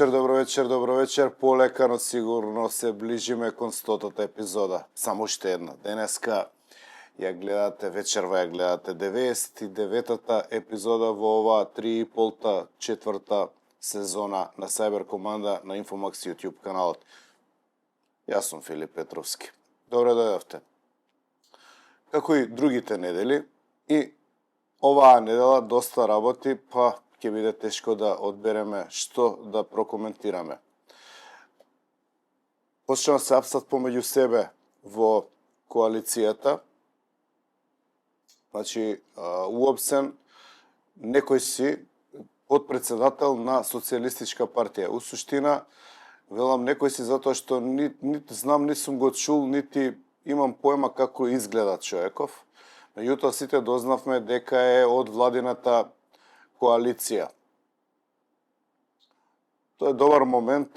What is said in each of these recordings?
Добро вечер. Полека, но сигурно се ближиме кон 100-та епизода. Само уште една. Денеска ја гледате, вечерва ја гледате 99-та епизода во оваа 3,5-та, 4-та сезона на Cyber Команда на Infomax YouTube каналот. Јас сум Филип Петровски. Добре дојдовте. Како и другите недели, и оваа недела доста работи, па ќе биде тешко да одбереме што да прокоментираме. Почнува се апсат помеѓу себе во коалицијата. Значи, уопсен некој си подпредседател на Социјалистичка партија. У суштина, велам некој си затоа што нити знам, ни сум го чул, нити имам поема како изгледа човеков. Меѓутоа сите дознавме дека е од владината коалиција. Тоа е добар момент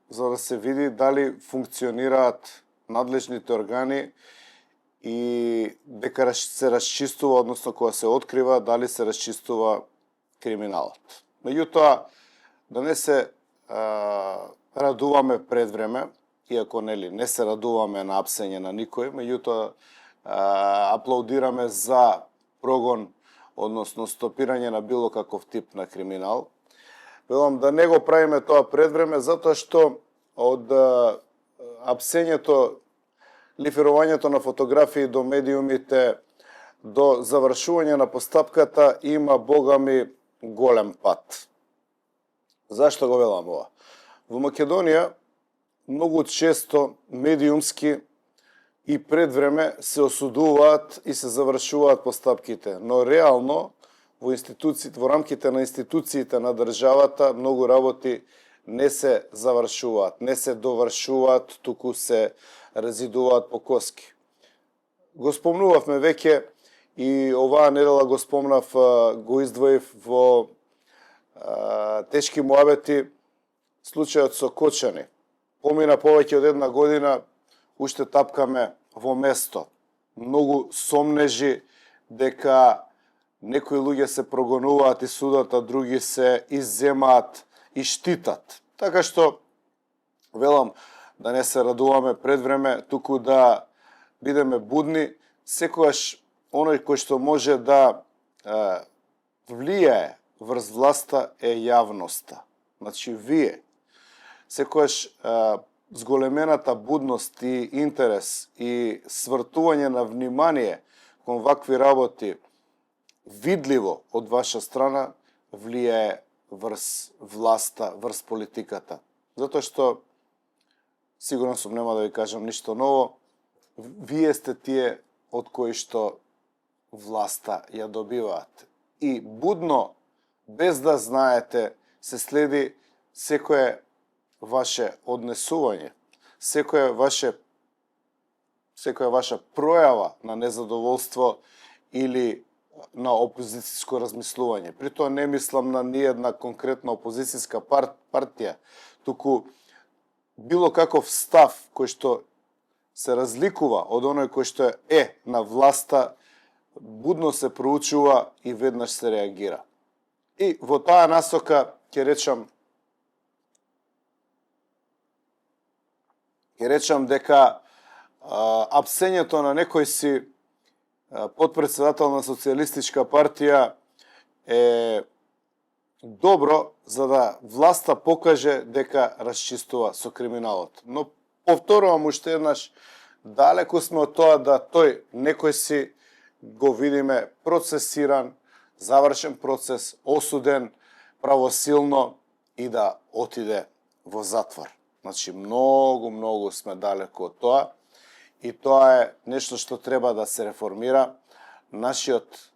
за да се види дали функционираат надлежните органи и дека се расчистува, односно кога се открива, дали се расчистува криминалот. Меѓутоа, да не се радуваме пред време, иако не се радуваме на апсење на никој, меѓутоа аплаудираме за прогон, односно стопирање на било каков тип на криминал. Велам да не го правиме тоа пред време, затоа што од апсењето, лифирувањето на фотографии до медиумите, до завршување на постапката има богами голем пат. Зашто го велам ова? Во Македонија многу често медиумски и пред време се осудуваат и се завршуваат постапките, но реално во институциите, во рамките на институциите на државата многу работи не се завршуваат, не се довршуваат, туку се резидуваат по коски. Го спомнувавме веќе и оваа недела го спомнав, го издвоив во тешки муабети случајот со Кочани. Помина повеќе од една година, уште тапкаме во место. Многу сомнежи дека некои луѓе се прогонуваат и судат, а други се изземаат и штитат. Така што, велам, да не се радуваме пред време, туку да бидеме будни, секогаш оној кој што може да влијае врз власта е јавноста. Значи, вие. Секогаш зголемената будност и интерес и свртување на внимание кон вакви работи видливо од ваша страна влијае врз власта, врз политиката. Затоа што, сигурно сум, нема да ви кажам ништо ново, вие сте тие од кои што власта ја добиваат. И будно, без да знаете, се следи секое ваше однесување, секоја ваша пројава на незадоволство или на опозицијско размислување. При тоа не мислам на ниедна конкретна опозицијска партија, туку било каков став кој што се разликува од оној кој што е на власта, будно се проучува и веднаш се реагира. И во таа насока ќе речам дека апсењето на некој си подпредседател на Социјалистичка партија е добро за да власта покаже дека расчистува со криминалот. Но повторувам уште еднаш, далеку сме од тоа да тој некој си го видиме процесиран, завршен процес, осуден правосилно и да отиде во затвор. Значи, многу сме далеку од тоа и тоа е нешто што треба да се реформира. Нашиот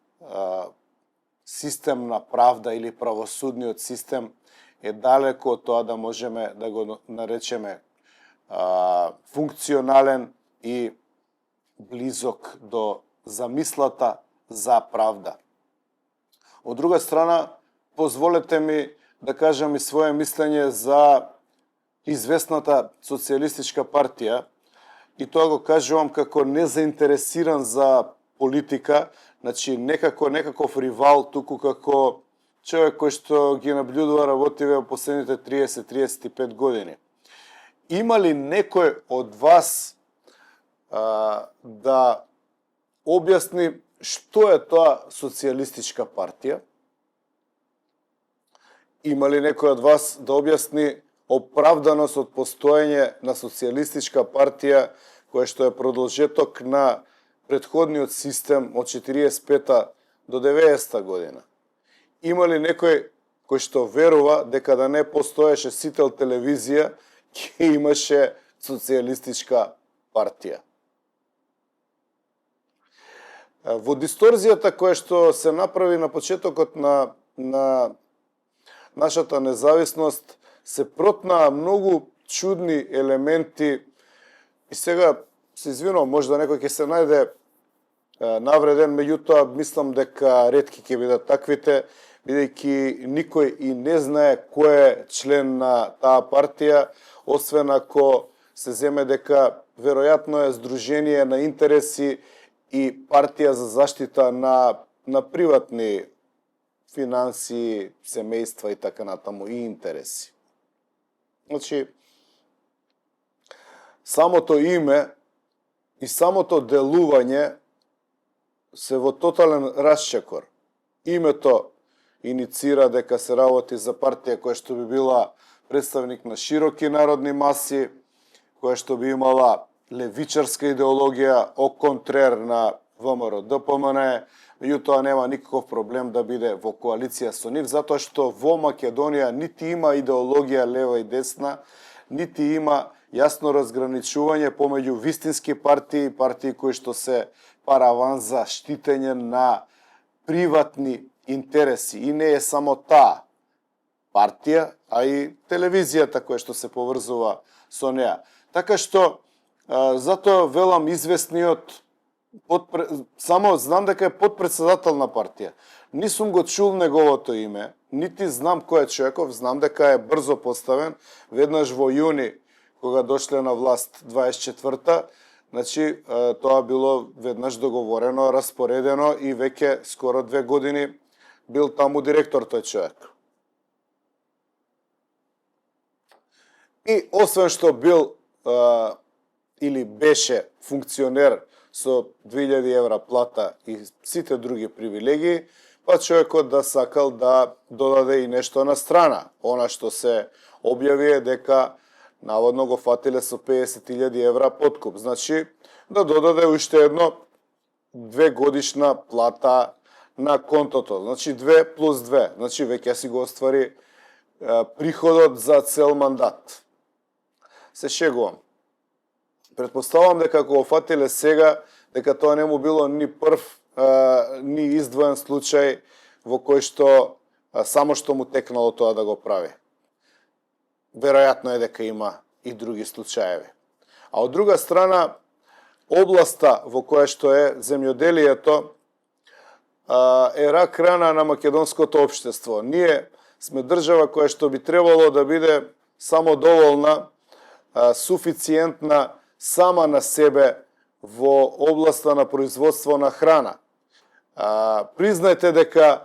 систем на правда или правосудниот систем е далеку од тоа да можеме да го наречеме функционален и близок до замислата за правда. Од друга страна, позволете ми да кажам и свое мислење за известната социјалистичка партија, и тоа го кажувам како незаинтересиран за политика, значи некаков ривал, туку како човек кој што ги наблюдува работиве во последните 30-35 години. Има ли некој од вас да објасни што е тоа социјалистичка партија? Има ли некој од вас да објасни оправданост од постоење на социјалистичка партија која што е продолжеток на претходниот систем од 45-та до 90-та година? Има ли некој кој што верува дека да не постоеше Сител телевизија, ќе имаше социјалистичка партија? Во дисторзијата која што се направи на почетокот на нашата независност се протна многу чудни елементи и сега се извинувам, можда некој ќе се најде навреден, меѓутоа мислам дека ретки ќе бидат таквите, бидејќи никој и не знае кој е член на таа партија, освен ако се земе дека веројатно е здружение на интереси и партија за заштита на приватни финансии, семејства и така натаму, и интереси. Значи, самото име и самото делување се во тотален расчекор. Името иницира дека се работи за партија која што би била представник на широки народни маси, која што би имала левичарска идеологија, о контрер на ВМРО ДПМН, меѓутоа нема никаков проблем да биде во коалиција со нив, затоа што во Македонија нити има идеологија лева и десна, нити има јасно разграничување помеѓу вистински партии и партии кои што се параван за штитење на приватни интереси. И не е само таа партија, а и телевизијата која што се поврзува со неа. Така што, затоа велам известниот, само знам дека е подпредседател на партија. Нисум го чул неговото име, нити знам кој е човеков, знам дека е брзо поставен, веднаш во јуни, кога дошле на власт 24-та, значи тоа било веднаш договорено, распоредено и веќе скоро 2 години бил таму директор тој човек. И освен што бил или беше функционер со 2000 евра плата и сите други привилегии, па човекот да сакал да додаде и нешто на страна. Она што се објави е дека наводно го фатиле со 50.000 евра подкуп. Значи, да додаде уште едно 2 годишна плата на контото. Значи, 2 плюс 2. Значи, веќе си го оствари приходот за цел мандат. Се шегувам. Предпоставам дека ако го фатиле сега, дека тоа не му било ни прв, ни издвоен случај во кој што само што му текнало тоа да го прави. Веројатно е дека има и други случаеви. А од друга страна, областа во која што е земјоделието е рак рана на македонското општество. Ние сме држава која што би требало да биде самодоволна, суфициентна сама на себе во областа на производство на храна. Признајте дека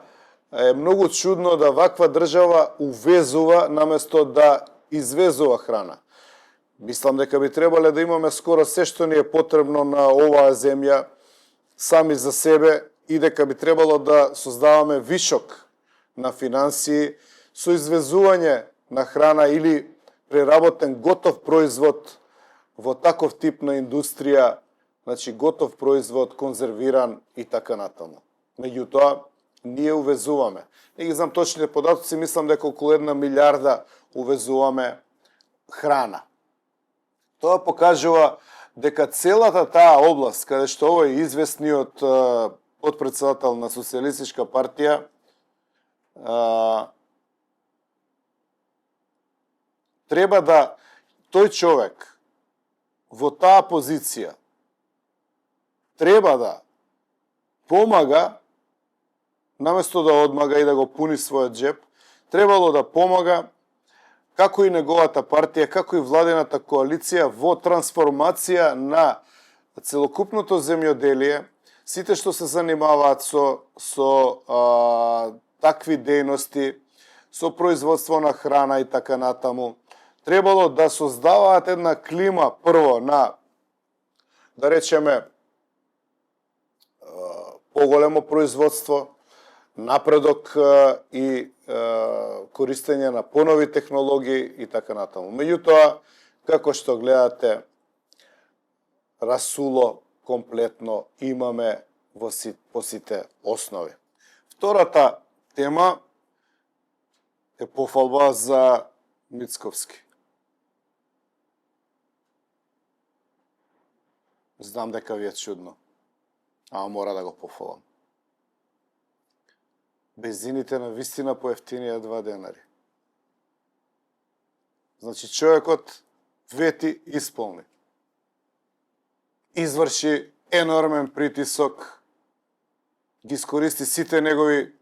е многу чудно да ваква држава увезува наместо да извезува храна. Мислам дека би требале да имаме скоро се што ни е потребно на оваа земја сами за себе и дека би требало да создаваме вишок на финансии со извезување на храна или преработен готов производ во таков тип на индустрија, значи готов производ, конзервиран и така натаму. Меѓутоа, ние увезуваме. Не ги знам точните податоци, мислам дека околу 1 милиарда увезуваме храна. Тоа покажува дека целата таа област, каде што овој известниот подпредседател на Социјалистичка партија треба да тој човек во таа позиција треба да помага, наместо да одмага и да го пуни својот джеп, требало да помага како и неговата партија, како и владината коалиција во трансформација на целокупното земјоделие, сите што се занимаваат со такви дејности, со производство на храна и така натаму, требало да создаваат една клима прво на, да речеме, поголемо производство, напредок и користење на понови технологии и така натаму. Меѓутоа, како што гледате, расуло комплетно имаме по сите основи. Втората тема е пофалба за Мицковски. Знам дека ви е чудно, ама мора да го пофалам. Бензините на вистина поевтинија 2 денари. Значи, човекот вети исполни. Изврши енормен притисок, ги искористи сите негови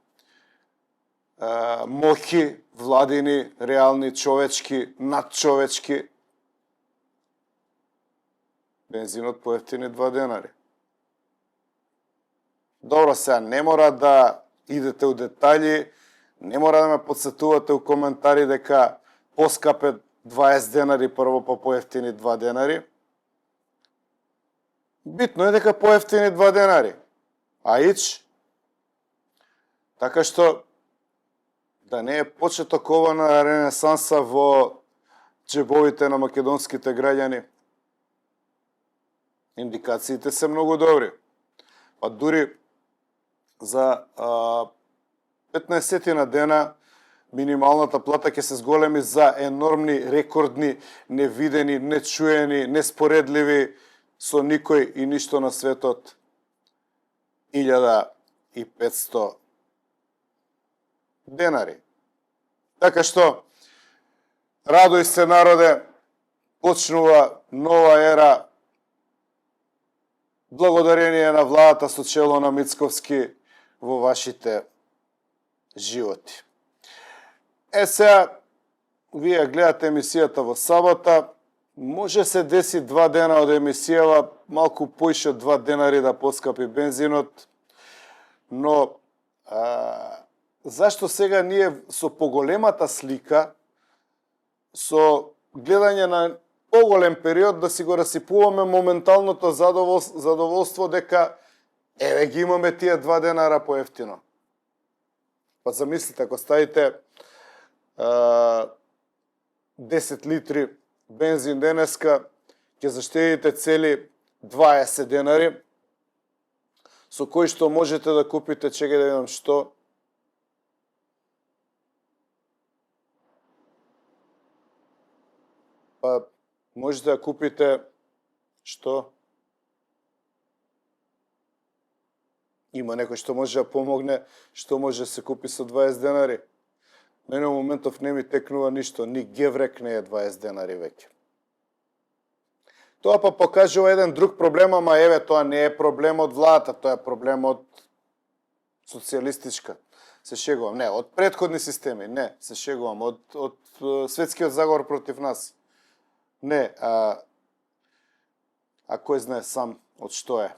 моќи, владини, реални, човечки, надчовечки. Бензинот поевтини 2 денари. Добро, сега не мора да идете у детали, не мора да ме подсетувате у коментари дека поскапе 20 денари прво па поевтини 2 денари. Битно е дека поевтини 2 денари. А ич, така што да не е почеток ова на ренесанса во джебовите на македонските граѓани. Индикациите се многу добри. Па дури за 15 на дена минималната плата ќе се зголеми за енормни, рекордни, невидени, нечуени, неспоредливи со никој и ништо на светот 1500 денари. Така што, радој се народе, почнува нова ера, благодарение на владата со чело на Мицковски во вашите животи. Сега, вие гледате емисијата во сабота, може се деси 2 дена од емисијава, малку поише од 2 денари да поскапи бензинот, но зашто сега ние со поголемата слика, со гледање на поголем период да си го расипуваме моменталното задоволство дека еве ги имаме тие 2 денара поевтино. Па замислите, ако ставите 10 литри бензин денеска, ќе заштедите цели 20 денари, со кои што можете да купите, чекај да видам што, па можете да купите што? Има некој што може да помогне, што може да се купи со 20 денари. Мене во моментов не ми текнува ништо, ни геврек не е 20 денари веќе. Тоа па покажува еден друг проблем, ама еве, тоа не е проблем од владата, тоа е проблем од социјалистичка. Се шегувам, не, од претходни системи, не, се шегувам, од светскиот заговор против нас. Не, а кој знае сам од што е.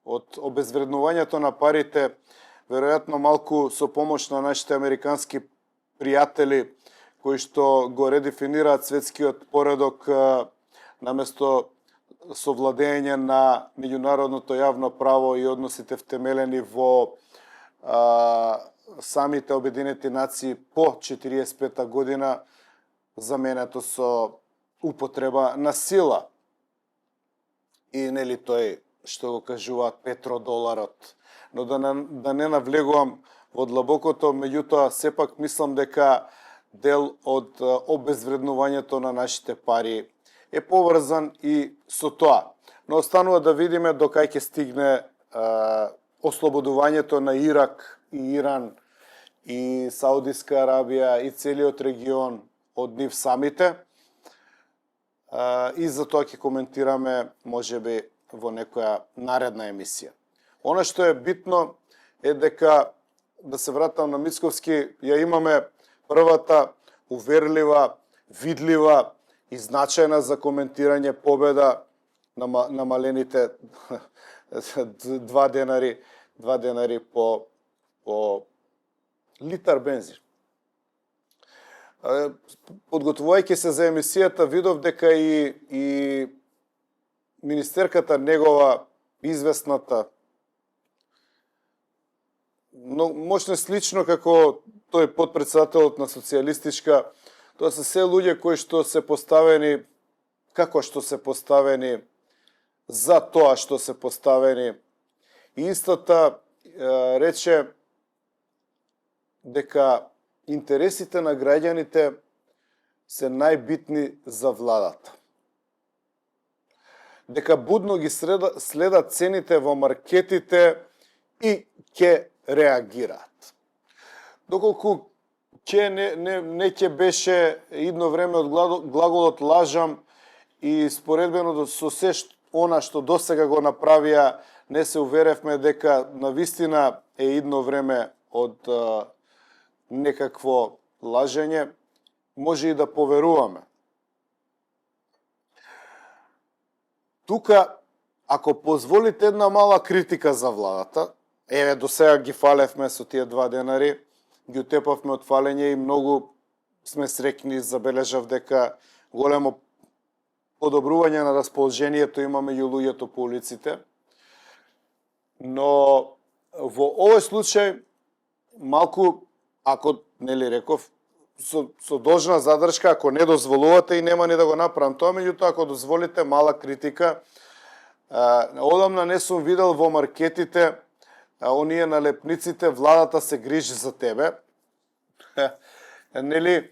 Од обезвреднувањето на парите, веројатно малку со помош на нашите американски пријатели, кои што го редефинираат светскиот поредок наместо со владење на меѓународното јавно право и односите втемелени во самите Обединети нации по 45 година, заменето со употреба на сила. И нели тој што го кажуваат петродоларот. Но да не навлегувам во длабокото, меѓутоа сепак мислам дека дел од обезвреднувањето на нашите пари е поврзан и со тоа. Но останува да видиме до кај ќе стигне ослободувањето на Ирак и Иран и Саудиска Арабија и целиот регион од нив самите. и за тоа ќе коментираме можеби во некоја наредна емисија. Она што е битно е дека, да се вратам на Мицковски, ја имаме првата уверлива, видлива и значајна за коментирање победа на намалените 2 денари по литар бензин. Подготвувајќи се за емисијата, видов дека и министерката негова, известната, но можне слично како тој подпредседателот на социјалистичка, тоа се се луѓе кои што се поставени, како што се поставени, за тоа што се поставени. И истата рече дека интересите на граѓаните се најбитни за владата. Дека будно ги следат цените во маркетите и ќе реагираат. Доколку не ќе беше идно време од глаголот лажам и споредбено со се она што досега го направија, не се уверевме дека навистина е идно време од некакво лажење, може и да поверуваме. Тука, ако позволите една мала критика за владата, еве до сега ги фалевме со тие 2 денари, ги утепавме од фалење и многу сме среќни, забележав дека големо подобрување на расположението има меѓу луѓето по улиците. Но во овој случај малку, ако нели реков, со должна задршка, ако не дозволувате и нема ни да го направам тоа, меѓутоа ако дозволите мала критика, одамна не сум видел во маркетите оние налепниците "Владата се грижи за тебе". Нели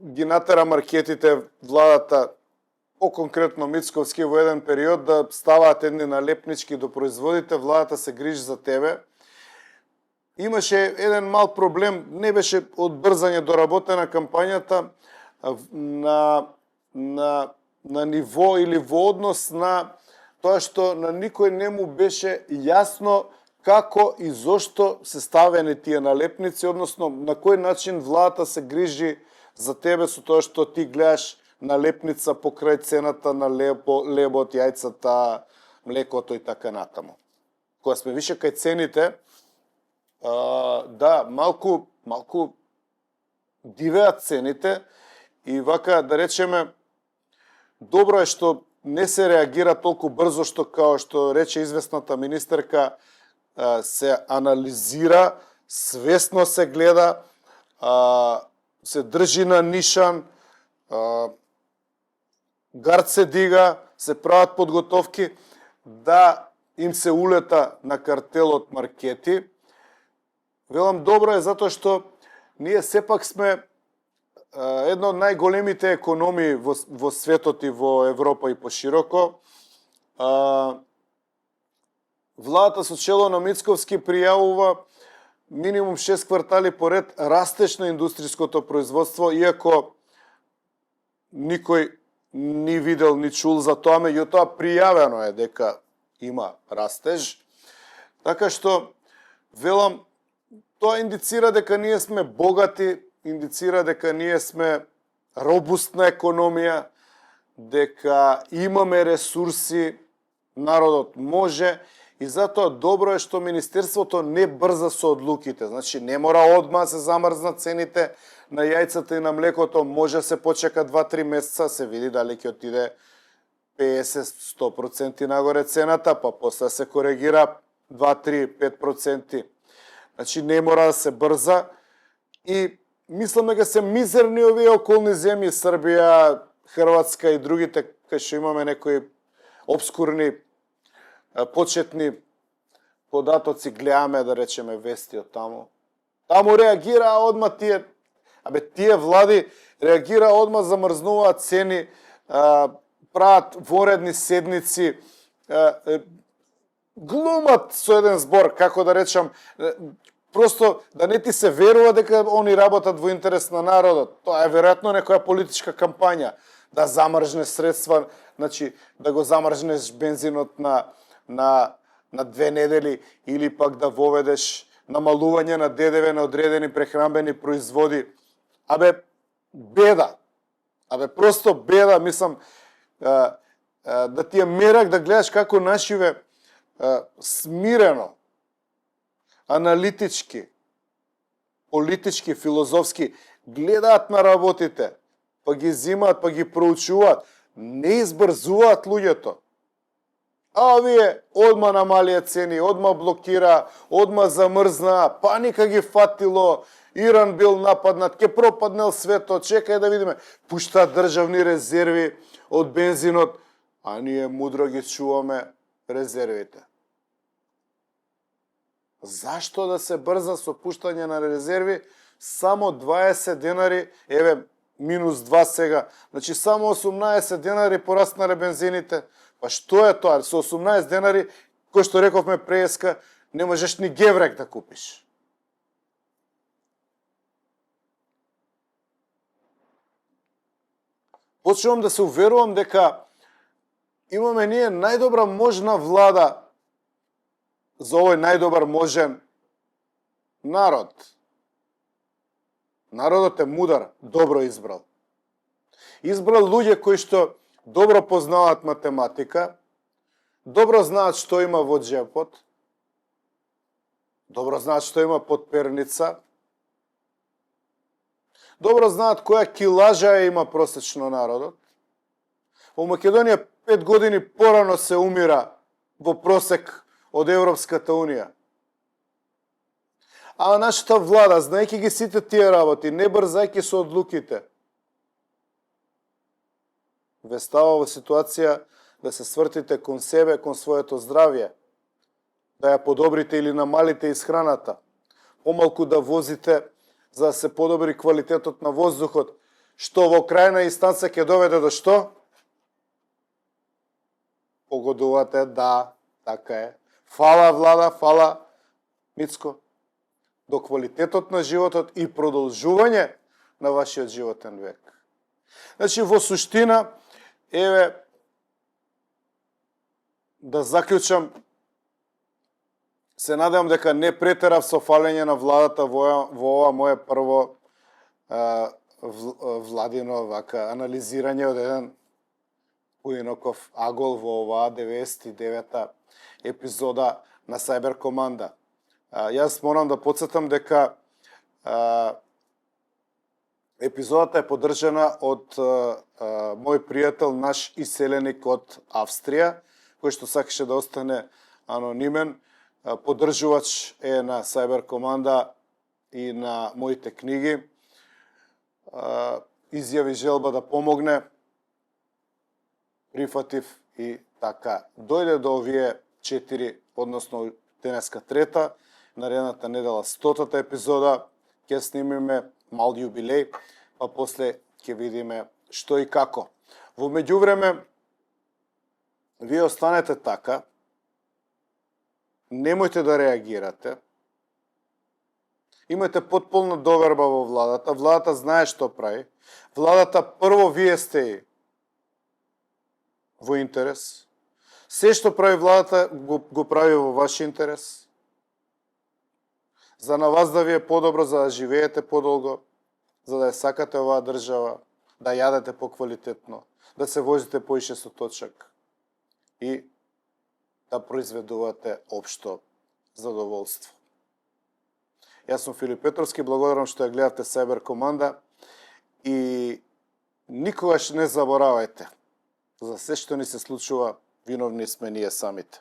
ги натера маркетите владата, по-конкретно Мицковски, во еден период да ставаат едни налепнички до производите "Владата се грижи за тебе". Имаше еден мал проблем, не беше одбрзање до работена кампањата на ниво или во однос на тоа што на никој не му беше јасно како и зошто се ставени тие налепници, односно на кој начин владата се грижи за тебе со тоа што ти гледаш налепница покрај цената на лебот, јајцата, млекото и така натаму. Кога сме више кај цените, да, малку дивеат цените и вака да речеме, добро е што не се реагира толку брзо што као што рече известната министерка, се анализира, свесно се гледа, се држи на нишан, гард се дига, се прават подготовки да им се улета на картелот маркети. Велам, добро е затоа што ние сепак сме една од најголемите економии во светот и во Европа и пошироко. Владата со чело на Мицковски пријавува минимум 6 квартали поред растеж на индустријското производство, иако никој ни видел, ни чул за тоа, меѓутоа пријавено е дека има растеж. Така што, велам, тоа индицира дека ние сме богати, индицира дека ние сме робустна економија, дека имаме ресурси, народот може, и затоа добро е што Министерството не брза со одлуките. Значи, не мора одма се замрзнат цените на јајцата и на млекото, може се почека 2-3 месеца, се види дали ќе отиде 50-100% нагоре цената, па после се коригира 2-3-5%. Значи, не мора да се брза и мислам дека се мизерни овие околни земји, Србија, Хрватска и другите, кај што имаме некои обскурни, почетни податоци, гледаме, да речеме, вести од таму. Таму реагира одма тие, тие влади реагира одма, замрзнуваат цени, прават воредни седници, глумат со еден збор, како да речам, просто да не ти се верува дека они работат во интерес на народот. Тоа е веројатно некоја политичка кампања. да замрзнеш средства, значи да го замрзнеш бензинот на 2 недели или пак да воведеш намалување на ДДВ на одредени прехранбени производи. Беда. Просто беда, мислам, да ти е мерак да гледаш како нашиве смирено, аналитички, политички, филозофски гледаат на работите, па ги зимаат, па ги проучуваат, не избрзуваат луѓето. Овие одма намалија цени, одма блокира, одма замрзна, паника ги фатило, Иран бил нападнат, ке пропаднел светот, чекај да видиме. Пуштаат државни резерви од бензинот, а ние мудро ги чуваме резервите. Зашто да се брза со пуштање на резерви? Само 20 денари, минус 2 сега. Значи само 18 денари пораснале бензините. Па што е тоа? Со 18 денари, кој што рековме преска, не можеш ни геврек да купиш. Почнувам да се уверувам дека имаме ние најдобра можна влада за овој најдобар можен народ. Народот е мудар, добро избрал. Избрал луѓе кои што добро познаваат математика, добро знаат што има во џепот, добро знаат што има под перница, добро знаат која килажа има просечно народот. Во Македонија 5 години порано се умира во просек од Европската Унија. А нашата влада, знаејќи ги сите тие работи, не брзајќи со одлуките, ве става во ситуација да се свртите кон себе, кон своето здравје, да ја подобрите или намалите исхраната, помалку да возите за да се подобри квалитетот на воздухот, што во крајна инстанца ќе доведе до што? Погодувате, да, така е. Фала влада, фала Мицко, до квалитетот на животот и продолжување на вашиот животен век. Значи, во суштина, да заклучам, се надевам дека не претерав со фалење на владата во ова мое прво владино анализирање од еден поиноков агол во оваа 99-та епизода на Cyber Команда. Јас морам да потсетам дека епизодата е поддржана од мој пријател, наш иселеник од Австрија, кој што сакаше да остане анонимен. Поддржувач е на Cyber Команда и на моите книги. Изјави желба да помогне. Прифатив и така. Дојде до овие 4, односно денеска 3-та, наредната недела 100-та епизода, ќе снимиме мал јубилеј, па после ќе видиме што и како. Во меѓувреме, вие останете така, немојте да реагирате, имате потполна доверба во владата, владата знае што прави, владата прво вие сте и во интерес, се што прави владата го прави во ваш интерес, за на вас да ви е подобро, за да живеете подолго, за да ја сакате оваа држава, да јадете поквалитетно, да се возите поише со точак и да произведувате општо задоволство. Јас сум Филип Петровски, благодарам што ја гледате Cyber Команда и никогаш не заборавајте, за се што ни се случува, виновни сме ние самите.